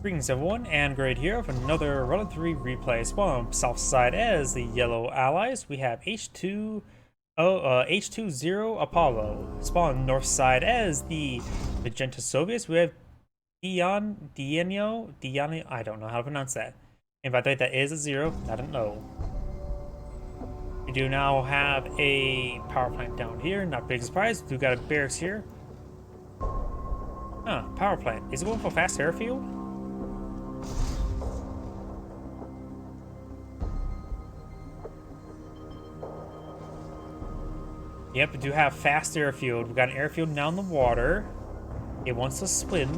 Greetings everyone, and Grade here with another Run 3 replay. Spawn south side as the yellow allies. We have h20Apollo. Spawn north side as the magenta Soviets. We have Deonio, I don't know how to pronounce that. And by the way, that is a 0, I don't know. We do now have a power plant down here, not big surprise. We got a barracks here. Huh, power plant. Is it going for fast airfield? Yep, we do have fast airfield. We got an airfield now in the water. It wants to swim.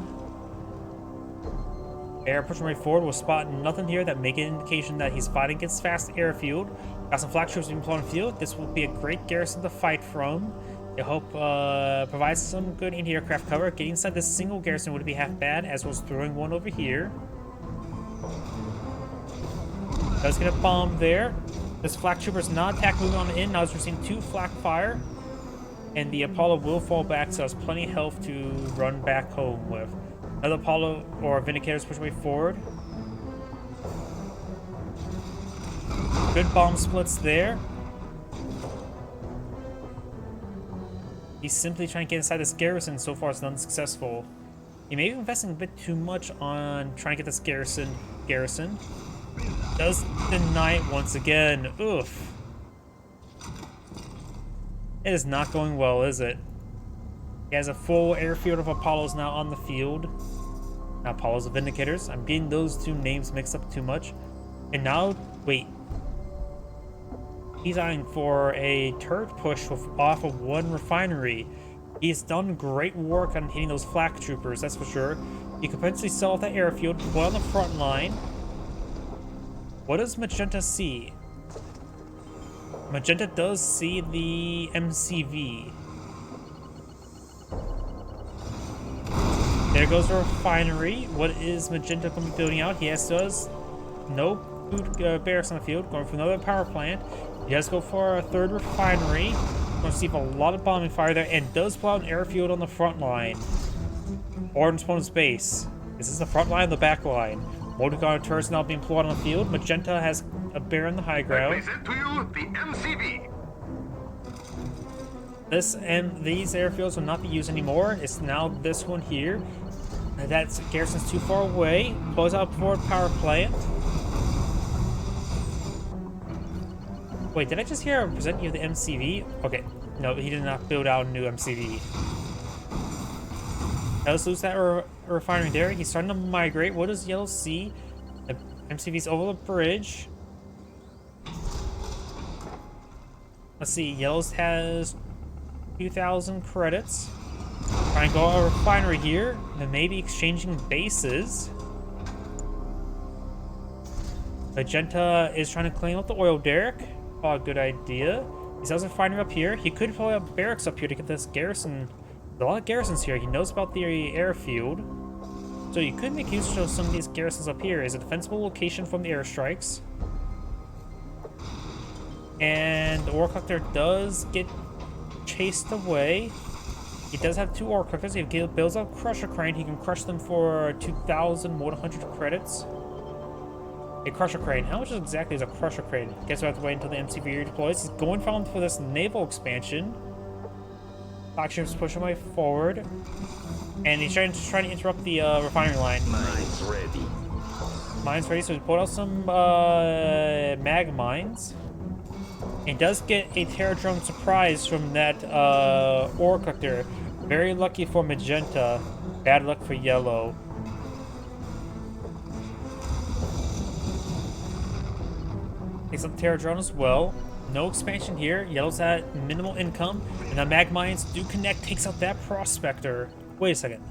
Air pushing right forward. We'll spot nothing here that make an indication that he's fighting against fast airfield. Got some flak troops being put on the field. This will be a great garrison to fight from. I hope provides some good anti-aircraft cover. Getting inside this single garrison would be half bad, as well as throwing one over here. Does get a bomb there. This flak trooper is not attack moving on in. Now he's receiving 2 flak fire. And the Apollo will fall back, so has plenty of health to run back home with. Another Apollo or Vindicators push way forward. Good bomb splits there. He's simply trying to get inside this garrison. So far it's unsuccessful. He may be investing a bit too much on trying to get this garrison. Does deny it once again. Oof. It is not going well, is it? He has a full airfield of Apollos now on the field. Now Apollos and Vindicators. I'm getting those two names mixed up too much. And now, wait. He's eyeing for a turret push off of one refinery. He's done great work on hitting those flak troopers, that's for sure. He could potentially sell off that airfield, put on the front line. What does Magenta see? Magenta does see the MCV. There goes the refinery. What is Magenta going to be building out? He does no food barracks on the field. Going for another power plant. He does go for a 3rd refinery. Going to receive a lot of bombing fire there, and does pull out an airfield on the front line. Or in opponent's base. Is this the front line or the back line? Multi-gunner turrets now being pulled on the field. Magenta has a bear in the high ground. I present to you the MCV. These airfields will not be used anymore. It's now this one here. That garrison's too far away. Close out forward power plant. Wait, did I just hear present you the MCV? Okay, no, he did not build out a new MCV. Let's lose that refinery there. He's starting to migrate. What does Yellow see? The MCV's over the bridge. Let's see. Yellow's has 2,000 credits. Trying to go a refinery here. Then maybe exchanging bases. Magenta is trying to clean up the oil derrick. Oh, good idea. He has a refinery up here. He could probably have barracks up here to get this garrison. There's a lot of garrisons here. He knows about the airfield. So you could make use of some of these garrisons up here. Is a defensible location from the airstrikes. And the ore collector does get chased away. He does have 2 ore collectors. If he builds up crusher crane, he can crush them for 2,100 credits. A crusher crane. How much exactly is a crusher crane? Guess we have to wait until the MCV redeploys. He's going for this naval expansion. Flak ships push away forward, and he's trying to interrupt the refinery line. Mines ready. Mines ready, so he pulled out some mag mines. He does get a terror drone surprise from that ore collector. Very lucky for Magenta, bad luck for Yellow. Takes up terror drone as well. No expansion here. Yellow's at minimal income. And the mag mines do connect. Takes out that prospector. Wait a second.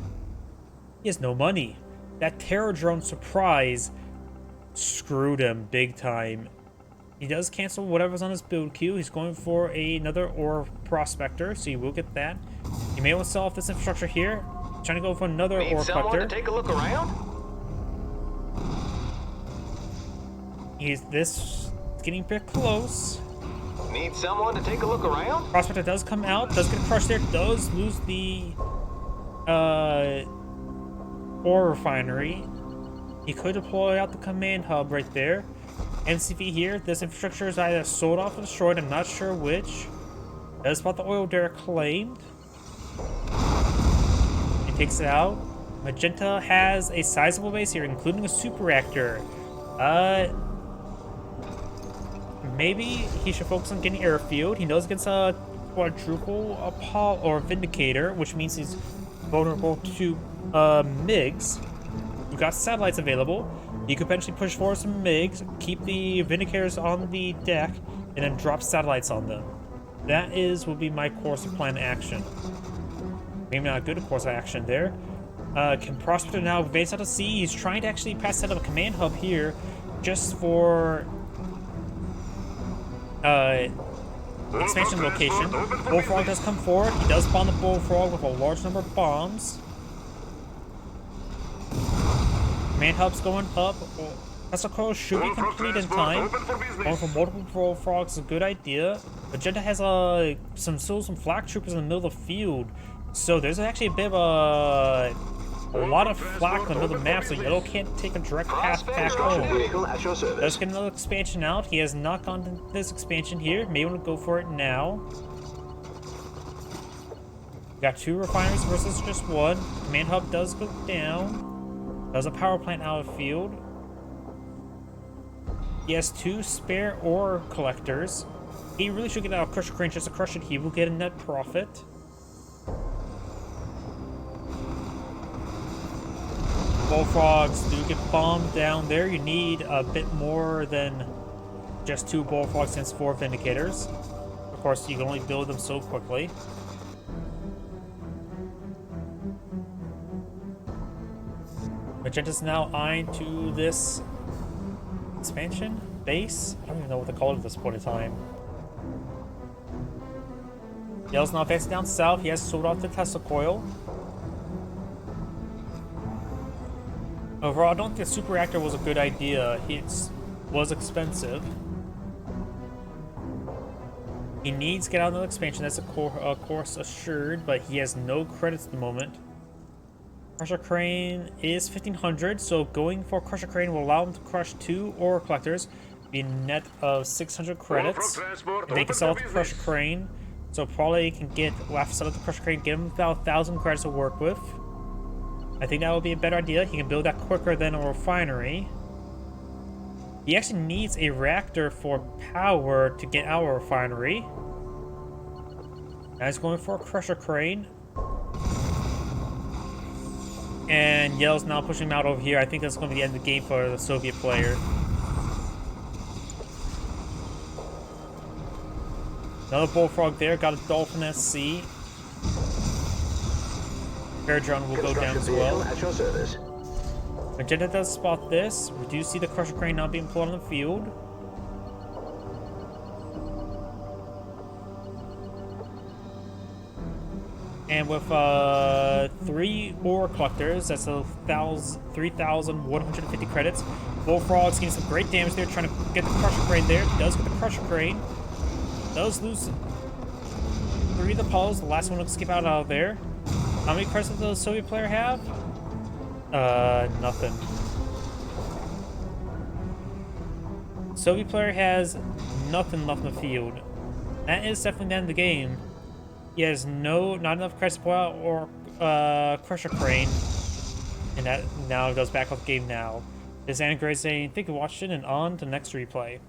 He has no money. That terror drone surprise screwed him big time. He does cancel whatever's on his build queue. He's going for another ore prospector, so you will get that. You may want to sell off this infrastructure here. Trying to go for another ore collector. Someone to take a look around? This getting a bit close. Need someone to take a look around? Prospector does come out, does get crushed there, does lose the ore refinery. He could deploy out the command hub right there. MCV here. This infrastructure is either sold off or destroyed. I'm not sure which. That's about the oil derrick claimed. He takes it out. Magenta has a sizable base here, including a super reactor. Maybe he should focus on getting airfield. He knows against a quadruple Apollo or Vindicator, which means he's vulnerable to MiGs. We've got satellites available. You could potentially push forward some MiGs, keep the Vindicators on the deck, and then drop satellites on them. That will be my course of plan action. Maybe not a good course of action there. Can Prospector now advance out to sea? He's trying to actually pass out of a command hub here, just for expansion location. Bullfrog does come forward. He does bomb the Bullfrog with a large number of bombs. Command hub's going up. Tesla coil should be complete in time. Going for multiple Bullfrogs is a good idea. Magenta has some flak troopers in the middle of the field. So there's actually a bit of a lot of flak in the middle of the map, so Yellow can't take a direct path back home. Let's get another expansion out. He has not gone to this expansion here. May want to go for it now. Got 2 refineries versus just 1. Command hub does go down. Does a power plant out of field. He has 2 spare ore collectors. He really should get out of Crusher Crane just to crush it. He will get a net profit. Bullfrogs do get bombed down there. You need a bit more than just 2 Bullfrogs against 4 Vindicators. Of course, you can only build them so quickly. Magenta's now eyeing to this expansion base. I don't even know what to call it at this point in time. Yellow's now advancing down south. He has sold off the Tesla coil. Overall, I don't think the super reactor was a good idea. It was expensive. He needs to get out another expansion. That's a course assured, but he has no credits at the moment. Crusher Crane is 1500, so going for Crusher Crane will allow him to crush 2 ore collectors, be a net of 600 credits. And they can sell it to Crusher Crane, so probably can get, we'll have to sell it to Crusher Crane, get him about 1,000 credits to work with. I think that would be a better idea. He can build that quicker than a refinery. He actually needs a reactor for power to get our refinery. Now he's going for a Crusher Crane. And Yellow's now pushing him out over here. I think that's going to be the end of the game for the Soviet player. Another Bullfrog there. Got a Dolphin SC. Fair drone will go down as well. Magenta does spot this. We do see the Crusher Crane now being pulled on the field. And with 3 ore collectors, that's 3,150 credits. Bullfrog's getting some great damage there, trying to get the Crusher Crane there. Does get the Crusher Crane. Does lose 3 of the Apollos. The last one will skip out of there. How many credits does the Soviet player have? Nothing. Soviet player has nothing left in the field. That is definitely the end of the game. He has not enough credits to pull out or Crusher Crane. And that now goes back off the game now. This is Anna Gray saying, thank you for watching and on to the next replay.